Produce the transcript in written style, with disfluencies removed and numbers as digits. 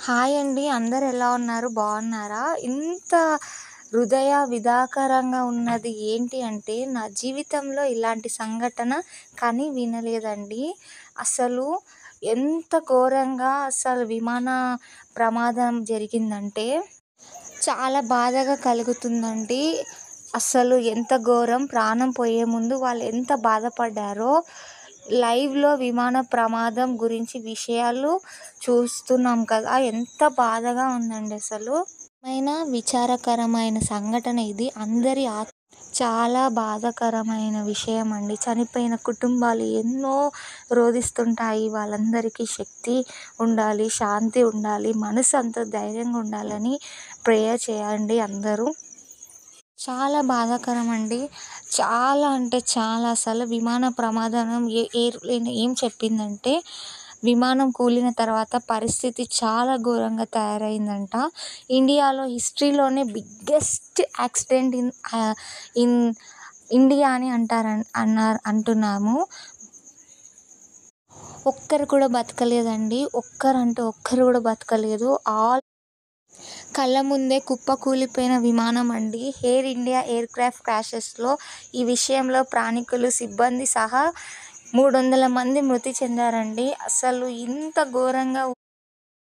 Hi అండి. అందరూ ఎలా ఉన్నారు? బాగున్నారా? ఇంత హృదయ విదారకంగా ఉన్నది ఏంటి అంటే, నా జీవితంలో ఇలాంటి సంఘటన కని వినలేదండి. అసలు ఎంత ఘోరంగా విమాన ప్రమాదం జరిగిందంటే, చాలా బాధగా కలుగుతుందండి. అస్సలు ఎంత ఘోరం! ప్రాణం పోయే ముందు వాళ్ళు ఎంత బాధపడ్డారో, లైవ్‌లో విమాన ప్రమాదం గురించి విషయాలు చూస్తున్నాం కదా! ఎంత బాధగా ఉందండి అసలు. విచారకరమైన సంఘటన ఇది. చాలా బాధాకరమైన విషయం అండి. చనిపోయిన కుటుంబాలు ఎన్నో రోదిస్తుంటాయి. వాళ్ళందరికీ శక్తి ఉండాలి, శాంతి ఉండాలి, మనసు అంత ధైర్యంగా ఉండాలని ప్రేయర్ చేయండి అందరూ. చాలా బాధాకరం అండి. చాలా అంటే చాలా అసలు విమాన ప్రమాదం ఎయిర్‌ప్లేన్ ఏం చెప్పిందంటే, విమానం కూలిన తర్వాత పరిస్థితి చాలా ఘోరంగా తయారైందంట. ఇండియాలో హిస్టరీలోనే బిగ్గెస్ట్ యాక్సిడెంట్ ఇన్ ఇండియా అని అంటున్నాము. ఒక్కరు కూడా బతకలేదండి. ఒక్కరంటే ఒక్కరు కూడా బతకలేదు. కళ్ళ ముందే కుప్పకూలిపోయిన విమానం అండి. ఎయిర్ ఇండియా ఎయిర్‌క్రాఫ్ట్ క్రాషెస్‌లో ఈ విషయంలో ప్రయాణికులు, సిబ్బంది సహా 300 మంది మృతి చెందారండి. అసలు ఇంత ఘోరంగా